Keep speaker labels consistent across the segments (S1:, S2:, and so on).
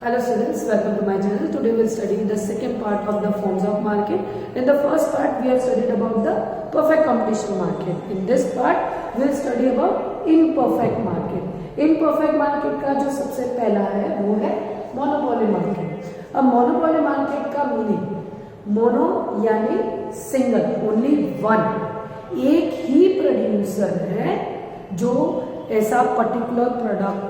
S1: Hello students, welcome to my channel. Today we will study the second part of the forms of market. In the first part we have studied about the perfect competition market. In this part we will study about imperfect market. Imperfect market का जो सबसे पहला है वो है monopoly market. अब monopoly market का meaning mono यानी सिंगल, ओनली वन, एक ही प्रोड्यूसर है जो ऐसा पर्टिकुलर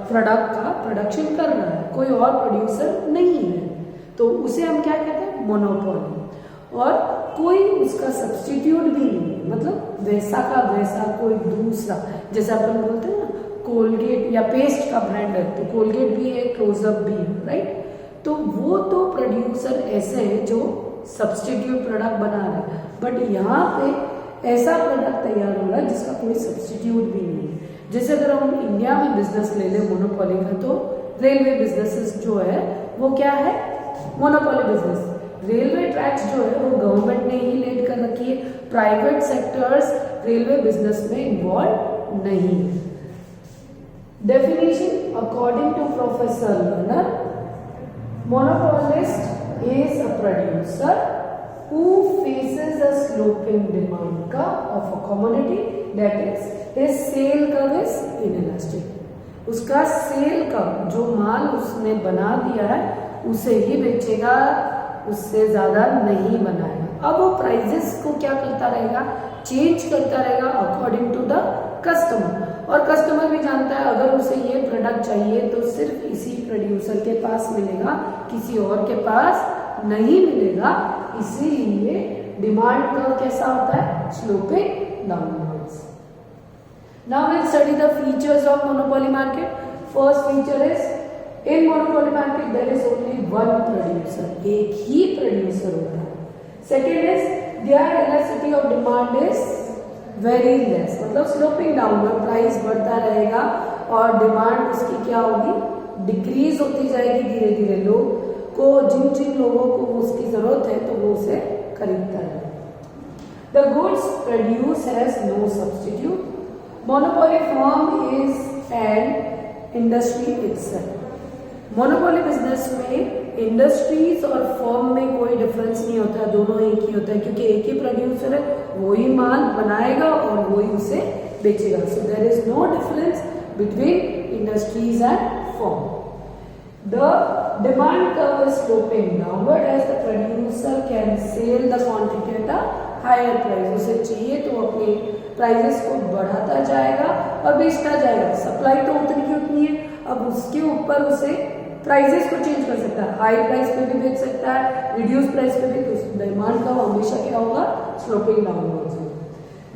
S1: प्रोडक्ट का प्रोडक्शन कर रहा है, कोई और प्रोड्यूसर नहीं है, तो उसे हम क्या कहते हैं, मोनोपोली. और कोई उसका सब्स्टिट्यूट भी नहीं है, मतलब वैसा का वैसा कोई दूसरा, जैसे अपन बोलते हैं ना कोलगेट या पेस्ट का ब्रांड है तो कोलगेट भी है, क्लोजअप भी है, राइट. तो वो तो प्रोड्यूसर ऐसे हैं जो सब्स्टिट्यूट प्रोडक्ट बना रहे हैं, बट यहाँ पे ऐसा प्रोडक्ट तैयार हो रहा है जिसका कोई सब्स्टिट्यूट भी नहीं है. जैसे अगर हम इंडिया में बिजनेस ले लें मोनोपोली का, तो रेलवे बिजनेसेस जो है वो क्या है, मोनोपोली बिजनेस. रेलवे ट्रैक्स जो है वो गवर्नमेंट ने ही लीड कर रखी है, प्राइवेट सेक्टर्स रेलवे बिजनेस में इन्वॉल्व नहीं है. Definition according to professor Lerner, monopolist is a producer who faces a sloping demand curve of a commodity, that is his sale curve is inelastic. उसका cell curve, जो माल उसने बना दिया है उसे ही बेचेगा, उससे ज्यादा नहीं बनाएगा. अब वो प्राइजेस को क्या करता रहेगा, चेंज करता रहेगा अकॉर्डिंग टू द कस्टमर. और कस्टमर भी जानता है अगर उसे ये प्रोडक्ट चाहिए तो सिर्फ इसी प्रोड्यूसर के पास मिलेगा, किसी और के पास नहीं मिलेगा. इसीलिए डिमांड कर्व कैसा होता है, sloping downwards. Now will study the features of monopoly market. First feature is in monopoly market there is only one producer, एक ही प्रोड्यूसर होता है. Second is there elasticity of demand is very less, मतलब sloping downward, price बढ़ता रहेगा और demand उसकी क्या होगी, डिक्रीज होती जाएगी धीरे धीरे. लोग को जिन लोगों को उसकी जरूरत है तो वो उसे खरीदता है. The goods produce has no substitute. Monopoly firm is an industry itself. Monopoly business में इंडस्ट्रीज और फर्म में कोई डिफरेंस नहीं होता है, दोनों एक ही होता है, क्योंकि एक ही प्रोड्यूसर है, वही माल बनाएगा और वही उसे बेचेगा. So there is no difference between industries and firm. The demand curve is sloping downward as the producer can sell the quantity at a higher price. उसे चाहिए तो अपने प्राइजेस को बढ़ाता जाएगा और बेचता जाएगा. सप्लाई तो उतनी की उतनी है, अब उसके ऊपर उसे प्राइजेस को चेंज कर सकता है, हाई प्राइस पे भी बेच सकता है, रिड्यूस प्राइस पे भी. तो डिमांड कर्व हमेशा क्या होगा, sloping downwards.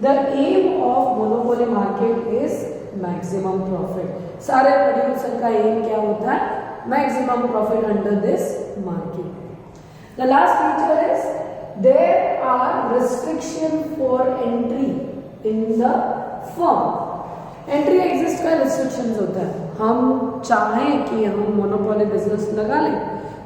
S1: The aim of monopoly market is maximum profit. सारे प्रोड्यूसर का एम क्या होता है, maximum profit under this market. The last feature is there are restriction for entry in the firm. Entry exist का restrictions होता है. हम चाहें कि हम मोनोपोली बिजनेस लगा लें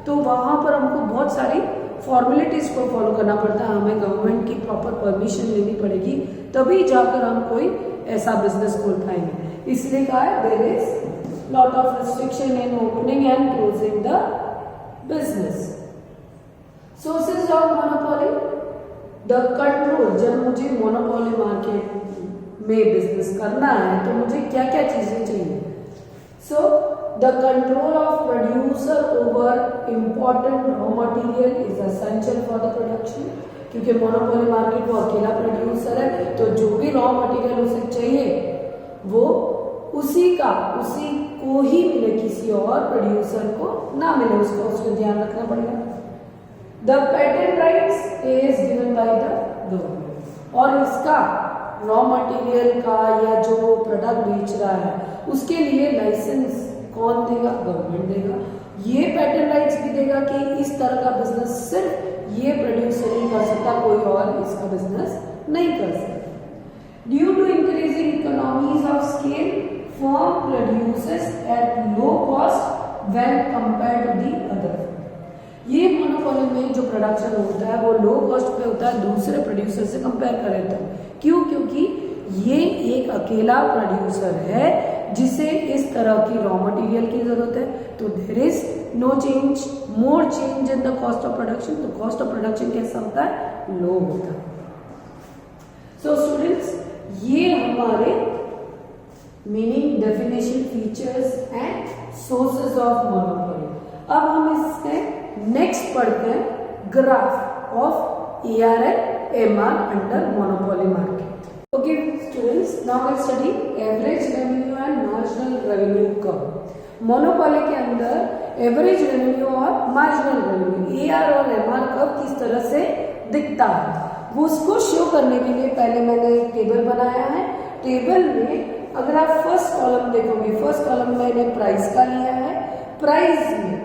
S1: तो वहां पर हमको बहुत सारी फॉर्मेलिटीज को फॉलो करना पड़ता है, हमें गवर्नमेंट की प्रॉपर परमिशन लेनी पड़ेगी, तभी जाकर हम कोई ऐसा बिजनेस खोल पाएंगे. इसलिए कहा है there is lot of restriction in opening and closing the business. Sources of monopoly, the control. जब मुझे मोनोपोली मार्केट में बिजनेस करना है तो मुझे क्या क्या चीजें चाहिए. So the control of producer over important raw material is essential for the production. क्योंकि मोनोपोली मार्केट वो अकेला प्रोड्यूसर है, तो जो भी रॉ मटेरियल उसे चाहिए वो उसी को ही मिले, किसी और प्रोड्यूसर को ना मिले, उसको ध्यान रखना पड़ेगा. The patent rights is given by the government. और इसका रॉ मटेरियल का या जो प्रोडक्ट बेच रहा है उसके लिए लाइसेंस कौन देगा, गवर्नमेंट देगा. ये पेटेंट राइट्स भी देगा कि इस तरह का बिजनेस सिर्फ ये प्रोड्यूसर ही कर सकता, कोई और इसका बिजनेस नहीं कर सकता. Due to increasing economies of scale, firm produces at low cost when compared to the other. ये मोनोपोली में जो प्रोडक्शन होता है वो लो कॉस्ट पे होता है दूसरे प्रोड्यूसर से कंपेयर करें तो. क्यों, क्योंकि ये एक अकेला प्रोड्यूसर है जिसे इस तरह की रॉ मटेरियल की जरूरत है, तो there is no change, more change in the cost of production, तो कॉस्ट ऑफ प्रोडक्शन कैसा होता है, लो होता है। सो स्टूडेंट्स, ये हमारे meaning, definition, features and sources of monopoly. अब हम इसके नेक्स्ट पढ़ते हैं graph of AR and MR under monopoly market. Okay students, now let's study average revenue and marginal revenue curve. Monopoly के अंदर एवरेज रेवेन्यू और मार्जिनल रेवेन्यू AR और MR curve किस तरह से दिखता है, वो उसको शो करने के लिए पहले मैंने एक टेबल बनाया है। टेबल में अगर आप फर्स्ट कॉलम देखोगे, फर्स्ट कॉलम मैंने प्राइस का लिया है। प्राइस में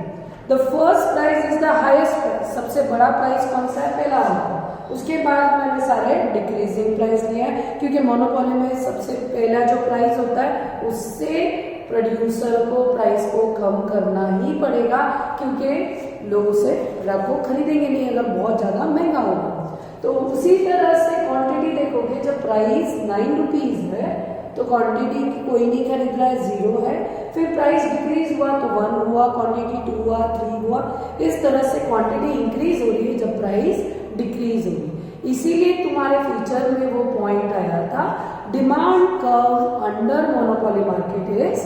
S1: the first price is the highest price, सबसे बड़ा प्राइस कौन सा है, पहला वाला। उसके बाद मैंने सारे डिक्रीजिंग प्राइस लिया है, क्योंकि मोनोपोली में सबसे पहला जो प्राइस होता है उससे प्रोड्यूसर को प्राइस को कम करना ही पड़ेगा, क्योंकि लोग उसे प्रोडक्ट को खरीदेंगे नहीं अगर बहुत ज्यादा महंगा होगा। तो उसी तरह से क्वांटिटी देखोगे, जब प्राइस 9 रुपीज है तो क्वांटिटी कोई नहीं खरीद रहा है, 0 है। फिर प्राइस डिक्रीज हुआ तो 1 हुआ, क्वांटिटी 2 हुआ, 3 हुआ। इस तरह से क्वांटिटी इंक्रीज हो रही है जब प्राइस डिक्रीज हो रही है। इसीलिए तुम्हारे फ्यूचर में वो पॉइंट आया था, demand curve under monopoly market is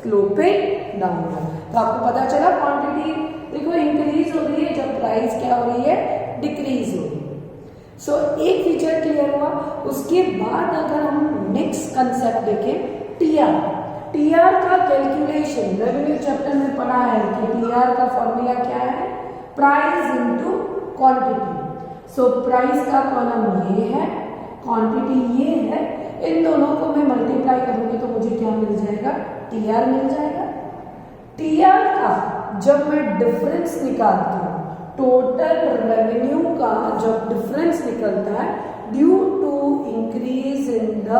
S1: sloping downward. तो आपको पता चला क्वांटिटी देखो इंक्रीज हो रही है जब प्राइस क्या हो रही है, डिक्रीज हो रही है। सो एक फीचर क्लियर हुआ। उसके बाद अगर हम नेक्स्ट कंसेप्ट देखें, टीआर का कैलकुलेशन रेवेन्यू चैप्टर में पढ़ा है कि टीआर का फॉर्मूला क्या है, price into quantity. So price का कॉलम ये है, क्वांटिटी ये है, इन दोनों को मैं मल्टीप्लाई करूंगी तो मुझे क्या मिल जाएगा, टीआर मिल जाएगा। टीआर का जब मैं डिफरेंस निकालती हूँ, टोटल रेवेन्यू का जब डिफरेंस निकलता है due to increase in the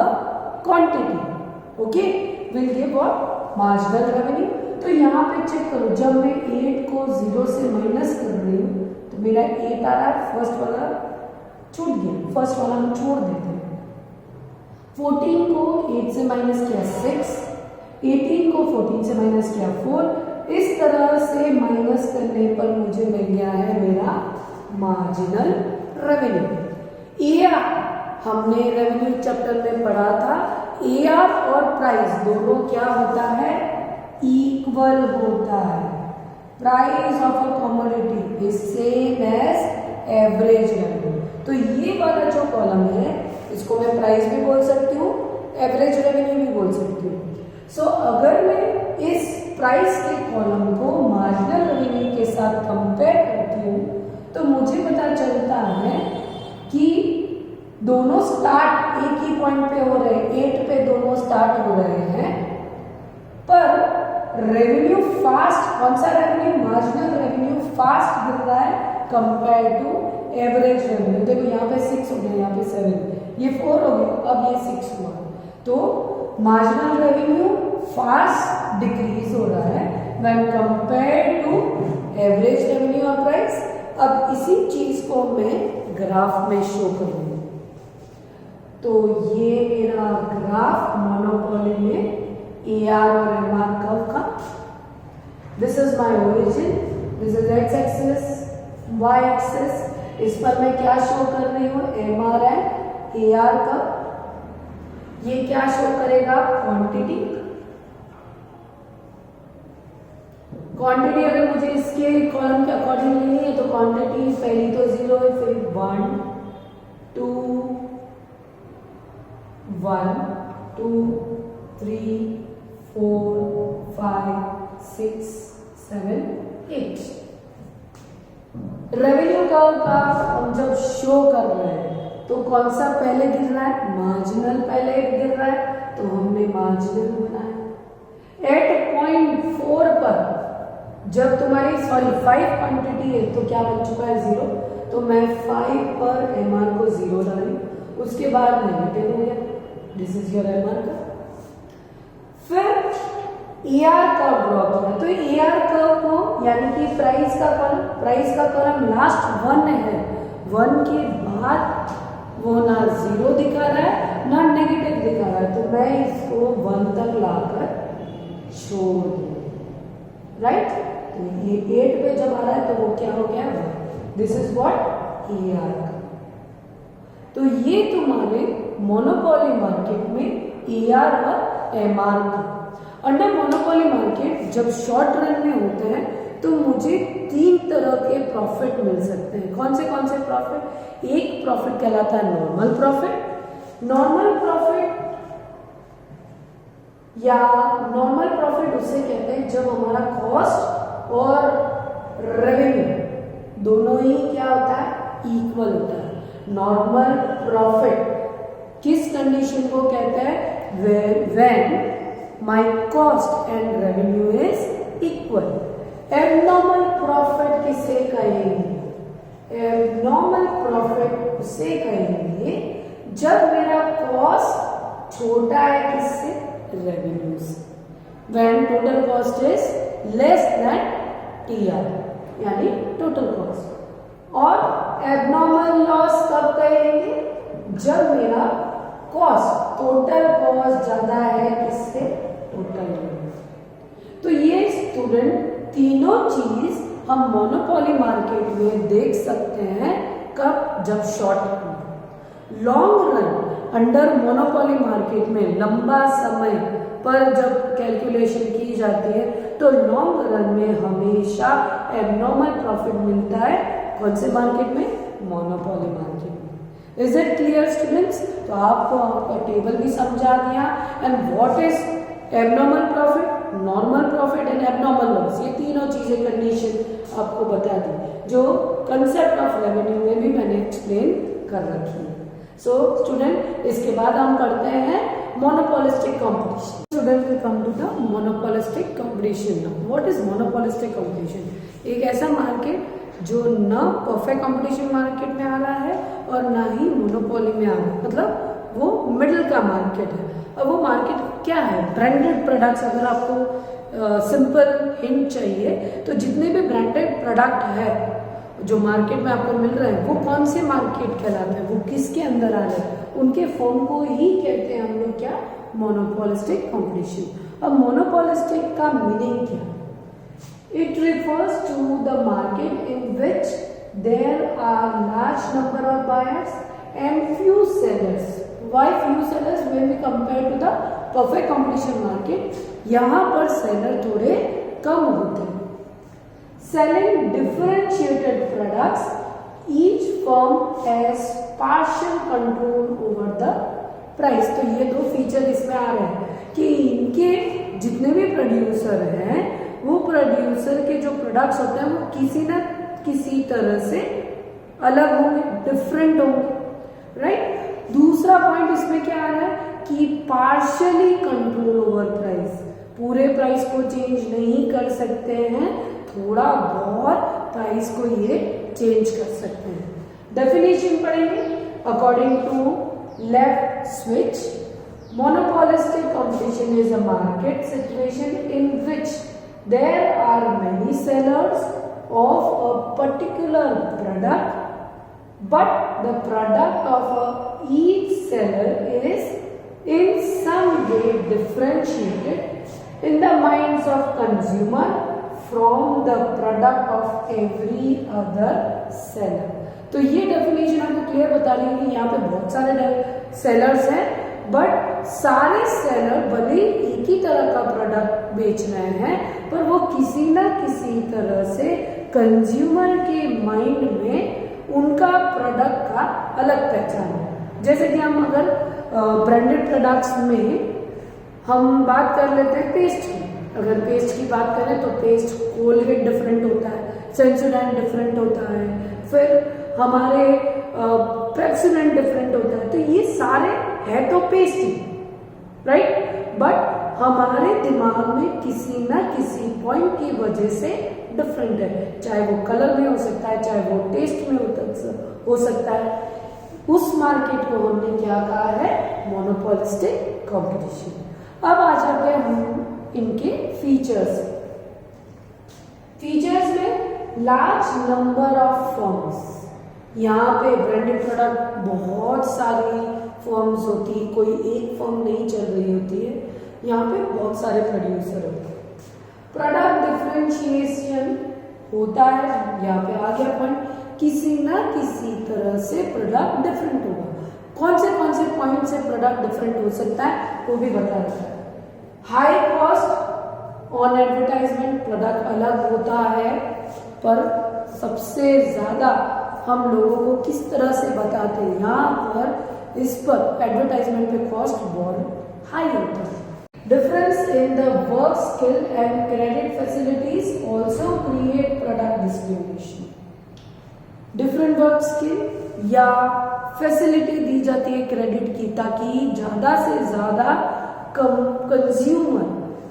S1: quantity, okay, will give what, marginal revenue. तो यहाँ पे चेक करो, जब मैं 8 को 0 से माइनस कर रही हूँ तो मेरा 8 आ रहा है, फर्स्ट वाला छूट गया, फर्स्ट वाला हम छोड़ देते हैं। 14 को 8 से माइनस किया 6, 18 को 14 से माइनस किया 4। इस तरह से माइनस करने पर मुझे मिल गया है मेरा मार्जिनल रेवेन्यू। एआर हमने रेवेन्यू चैप्टर में पढ़ा था, एआर और प्राइस दोनों क्या होता है, इक्वल होता है। Price of a commodity is same as average revenue. तो ये वाला जो कॉलम है इसको मैं प्राइस भी बोल सकती हूँ, एवरेज रेवेन्यू भी बोल सकती हूँ। सो अगर मैं इस प्राइस के कॉलम को मार्जिनल रेवेन्यू के साथ कंपेयर करती हूँ तो मुझे पता चलता है कि दोनों स्टार्ट एक ही पॉइंट पे हो रहे हैं, 8 पे दोनों स्टार्ट हो रहे हैं, पर रेवेन्यू फास्ट, कौन सा रेवेन्यू, मार्जिनल रेवेन्यू फास्ट गिर रहा है कंपेयर टू एवरेज रेवेन्यू। देखो यहाँ पे 6 हो गया, यहाँ पे 7, ये 4 हो गया, अब ये 6 हुआ। तो मार्जिनल रेवेन्यू फास्ट डिक्रीज हो रहा है when compare to average revenue और प्राइस। अब इसी चीज को मैं ग्राफ में शो करूंगी। तो ये मेरा ग्राफ मोनोपोली में एआर और एमआर कर्व का, this is my origin, this is x axis, y axis. इस पर मैं क्या शो कर रही हूँ, एमआर एंड एआर कर्व। ये क्या शो करेगा, क्वांटिटी। क्वांटिटी अगर मुझे इसके कॉलम के अकॉर्डिंग लेनी है तो क्वांटिटी पहली तो 0 है, फिर 1 2 1 2 3 4 5 6 7 8। रेवेन्यू कर्व का हम जब शो कर रहे हैं तो कौन सा पहले गिर रहा है, मार्जिनल पहले गिर रहा है, तो हमने मार्जिनल बनाया। एट पॉइंट 4 पर जब तुम्हारी 5 क्वांटिटी है तो क्या बन चुका है, 0। तो मैं 5 पर एमआर को 0 डाली, उसके बाद नेगेटिव हो गया, दिस इज योर एमआर का। फिर एआर कर्व ड्रॉ किया, तो एआर कर्व को यानी कि प्राइस का कॉलम लास्ट 1 है, 1 के बाद वो ना 0 दिखा रहा है ना नेगेटिव दिखा रहा है, तो मैं इसको 1 तक लाकर छोड़ दूँ, राइट। ये 8 पे जब आ रहा है तो वो क्या हो गया, दिस इज व्हाट AR। तो ये तुम्हारे मोनोपोली मार्केट में AR और MR का। अंडर मोनोपोली मार्केट जब शॉर्ट रन में होते हैं तो मुझे 3 तरह के प्रॉफिट मिल सकते हैं। कौन से प्रॉफिट? एक प्रॉफिट कहलाता है नॉर्मल प्रॉफिट। नॉर्मल प्रॉफिट या नॉर्मल प्रॉफिट उसे कहते हैं जब हमारा कॉस्ट और रेवेन्यू दोनों ही क्या होता है, इक्वल होता है। नॉर्मल प्रॉफिट किस कंडीशन को कहते हैं? When my cost and revenue is equal. Abnormal profit किसे कहेंगे? एबनॉर्मल प्रॉफिट उसे कहेंगे जब मेरा कॉस्ट छोटा है किससे? रेवेन्यू से। When total cost is less than TR यानी टोटल कॉस्ट। और एबनॉर्मल लॉस कब कहेंगे? जब मेरा कॉस्ट टोटल कॉस्ट ज्यादा है किससे? Total revenue. तो ये स्टूडेंट तीनों चीज हम मोनोपोली मार्केट में देख सकते हैं। कब? जब short run. Long run under monopoly market में लंबा समय पर जब कैलकुलेशन की जाती है तो लॉन्ग रन में हमेशा एबनॉर्मल प्रॉफिट मिलता है। कौन से मार्केट में? मोनोपोली मार्केट में। Is it clear students? तो आपको आपका टेबल भी समझा दिया। And what is abnormal profit, normal profit and abnormal loss, ये तीनों चीजें कंडीशन आपको बता दी जो कंसेप्ट ऑफ रेवेन्यू में भी मैंने एक्सप्लेन कर रखी है। सो स्टूडेंट इसके बाद हम करते हैं monopolistic competition. Student will come to the monopolistic competition. What is monopolistic competition? एक ऐसा मार्केट जो न परफेक्ट कंपटीशन मार्केट में आ रहा है और ना ही मोनोपोली में आ रहा है, मतलब वो मिडिल का मार्केट है। अब वो मार्केट क्या है? Branded products. अगर आपको सिंपल हिंट चाहिए तो जितने भी ब्रांडेड प्रोडक्ट है जो मार्केट में आपको मिल रहे हैं वो कौन से मार्केट कहलाते हैं, वो किसके अंदर आ रहे हैं, उनके फॉर्म को ही कहते हैं हम लोग क्या? Monopolistic competition. अब मोनोपोलिस्टिक का मीनिंग क्या? It refers to the market in which there are large number of buyers and few sellers. Why few sellers? When we compare to the perfect competition market, यहाँ पर seller थोड़े कम होते हैं। Selling differentiated products, each firm has partial control over the price. तो ये दो feature इसमें आ रहे हैं कि इनके जितने भी प्रोड्यूसर हैं वो प्रोड्यूसर के जो प्रोडक्ट्स होते हैं वो किसी न किसी तरह से अलग होंगे, डिफरेंट होंगे, राइट। दूसरा पॉइंट इसमें क्या आ रहा है कि पार्शियली कंट्रोल ओवर प्राइस, पूरे प्राइस को चेंज नहीं कर सकते हैं, थोड़ा बहुत प्राइस को ये चेंज कर सकते हैं। डेफिनेशन पढ़ेंगे। According to Leftwich, monopolistic competition is a market situation in which there are many sellers of a particular product, but the product of each seller is in some way differentiated in the minds of consumer from the product of every other seller. तो ये definition आपको clear बता रही है कि यहाँ पे बहुत सारे सेलर्स हैं, बट सारे सेलर भले एक ही तरह का प्रोडक्ट बेच रहे हैं पर वो किसी ना किसी तरह से कंज्यूमर के माइंड में उनका प्रोडक्ट का अलग पहचान है। जैसे कि हम अगर ब्रांडेड प्रोडक्ट्स में हम बात कर लेते हैं पेस्ट की, अगर पेस्ट की बात करें तो पेस्ट कोलगेट डिफरेंट होता है, सेंसोडाइन डिफरेंट होता है, फिर हमारे पेप्सोडेंट डिफरेंट होता है। तो ये सारे है तो पेस्ट ही, राइट, बट हमारे दिमाग में किसी ना किसी पॉइंट की वजह से डिफरेंट है, चाहे वो कलर में हो सकता है, चाहे वो टेस्ट में हो सकता है। उस मार्केट को हमने क्या कहा है? Monopolistic competition. अब आ जाते हैं हम इनके फीचर्स। फीचर्स में लार्ज नंबर ऑफ फर्म्स, यहाँ पे ब्रांडेड प्रोडक्ट बहुत सारी फर्म्स होती है, कोई एक फर्म नहीं चल रही होती है, यहाँ पे बहुत सारे प्रोड्यूसर होते हैं। प्रोडक्ट डिफरेंशिएशन होता है, यहाँ पे आ गया पॉइंट, किसी ना किसी तरह से प्रोडक्ट डिफरेंट होगा। कौन से पॉइंट से प्रोडक्ट डिफरेंट हो सकता है वो भी बता रहा है। High cost on advertisement, product अलग होता है पर सबसे ज्यादा हम लोगों को किस तरह से बताते हैं, यहाँ पर इस पर एडवर्टाइजमेंट पे कॉस्ट बहुत हाई होता है। Difference in the work skill and credit facilities also create product discrimination. Different work skill या फैसिलिटी दी जाती है क्रेडिट की, ताकि ज्यादा से ज्यादा कंज्यूमर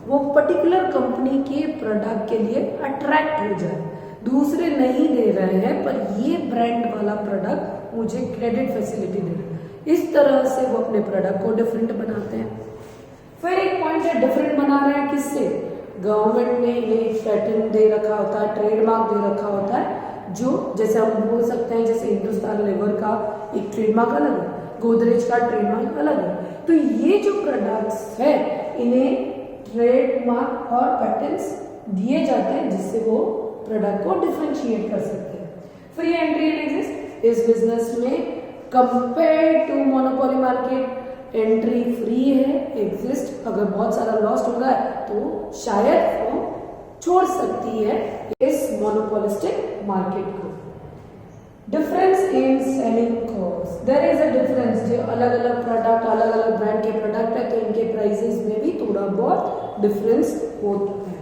S1: वो पर्टिकुलर कंपनी के प्रोडक्ट के लिए अट्रैक्ट हो जाए। दूसरे नहीं दे रहे हैं पर ये ब्रांड वाला प्रोडक्ट मुझे क्रेडिट फैसिलिटी दे रहा है, इस तरह से वो अपने प्रोडक्ट को डिफरेंट बनाते हैं। फिर एक पॉइंट है, डिफरेंट बना रहे हैं किससे? गवर्नमेंट ने एक पैटर्न दे रखा होता है, ट्रेडमार्क दे रखा होता है, जो जैसे हम बोल सकते हैं जैसे हिंदुस्तान लेवर का एक ट्रेडमार्क अलग है, गोदरेज का ट्रेडमार्क अलग है। तो ये जो प्रोडक्ट्स है इन्हें ट्रेडमार्क और पैटर्न्स दिए जाते हैं जिससे वो प्रोडक्ट को डिफरेंशिएट कर सकते हैं। फ्री एंट्री एंड एग्जिस्ट, इस बिजनेस में compare to monopoly market entry free है, एग्जिस्ट अगर बहुत सारा लॉस्ट हो रहा है तो शायद फर्म छोड़ सकती है इस मोनोपोलिस्टिक मार्केट को। Difference in selling cost, there is a difference, जो अलग अलग प्रोडक्ट अलग अलग ब्रांड के प्रोडक्ट है तो इनके प्राइसेस में भी थोड़ा बहुत डिफरेंस होता है।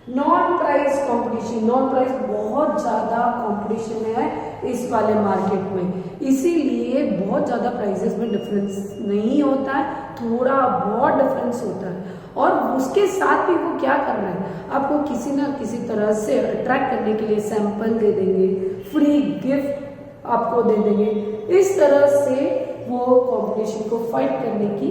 S1: Non price competition, non price बहुत ज्यादा कंपटीशन है इस वाले मार्केट में, इसीलिए बहुत ज्यादा प्राइसेस में डिफरेंस नहीं होता है, थोड़ा बहुत डिफरेंस होता है। और उसके साथ भी वो क्या कर रहे हैं, आपको किसी ना किसी तरह से अट्रैक्ट करने के लिए सैंपल दे देंगे, फ्री गिफ्ट आपको दे देंगे, इस तरह से वो कंपटीशन को फाइट करने की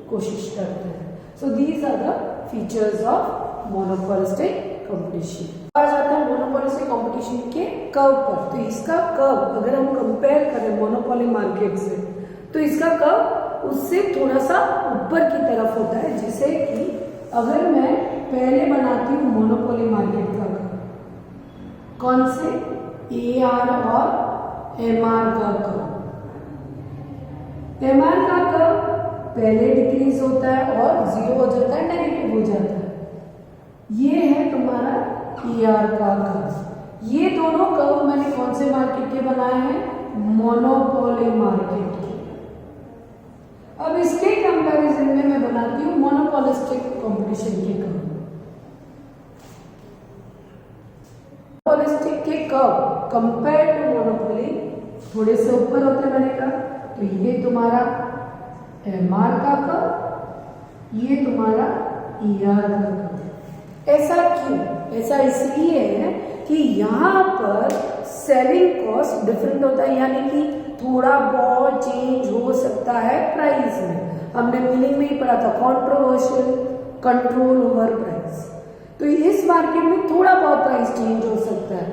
S1: कोशिश करते हैं। So these are the features of monopolistic competition. आ जाता है मोनोपोलिस्टिक कंपटीशन के कर्व पर। तो इसका कर्व अगर हम कंपेयर करें मोनोपोली मार्केट से तो इसका कर्व उससे थोड़ा सा ऊपर की तरफ होता है, जिसे कि अगर मैं पहले बनाती हूँ मोनोपोली मार्केट का कर्व, कौन से AR और MR का कर्व, MR का कर्व पहले डिक्रीज होता है और 0 हो जाता है, नेगेटिव हो जाता है। ये है तुम्हारा ER का कर्व। ये दोनों कर्व मैंने कौन से मार्केट के बनाए हैं? मोनोपोली मार्केट के। अब इसके कंपैरिजन में मैं बनाती हूँ मोनोपोलिस्टिक कंपटीशन के कर्व। मोनोपोलिस्टिक के कर्व कंपेयर टू मोनोपोली थोड़े से ऊपर होते हैं मैंने कहा, तो ये तुम्हारा MR का कर्व, ये तुम्हारा ER का कर्व। ऐसा क्यों? ऐसा इसलिए है कि यहाँ पर सेलिंग कॉस्ट डिफरेंट होता है, यानी कि थोड़ा बहुत चेंज हो सकता है प्राइस में। हमने मीनिंग में ही पढ़ा था कंट्रोवर्शियल कंट्रोल ओवर प्राइस। तो इस मार्केट में थोड़ा बहुत प्राइस चेंज हो सकता है,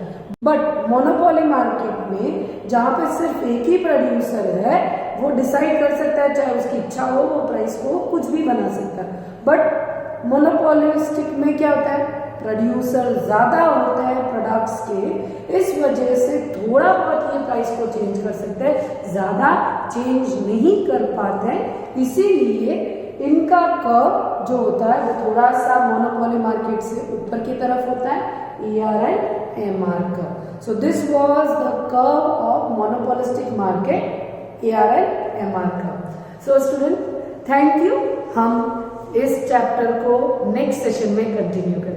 S1: बट मोनोपोली मार्केट में जहां पे सिर्फ एक ही प्रोड्यूसर है वो डिसाइड कर सकता है, चाहे उसकी इच्छा हो वो प्राइस को कुछ भी बना सकता है। बट मोनोपोलिस्टिक में क्या होता है, प्रोड्यूसर ज्यादा होता है प्रोडक्ट्स के, इस वजह से थोड़ा बहुत ये प्राइस को चेंज कर सकते हैं, ज्यादा चेंज नहीं कर पाते हैं। इसीलिए इनका कर्व जो होता है वो थोड़ा सा मोनोपोली मार्केट से ऊपर की तरफ होता है, ER and MR curve. So this was the curve of monopolistic market, ER and MR curve. So student thank you, हम इस चैप्टर को नेक्स्ट सेशन में कंटिन्यू करें।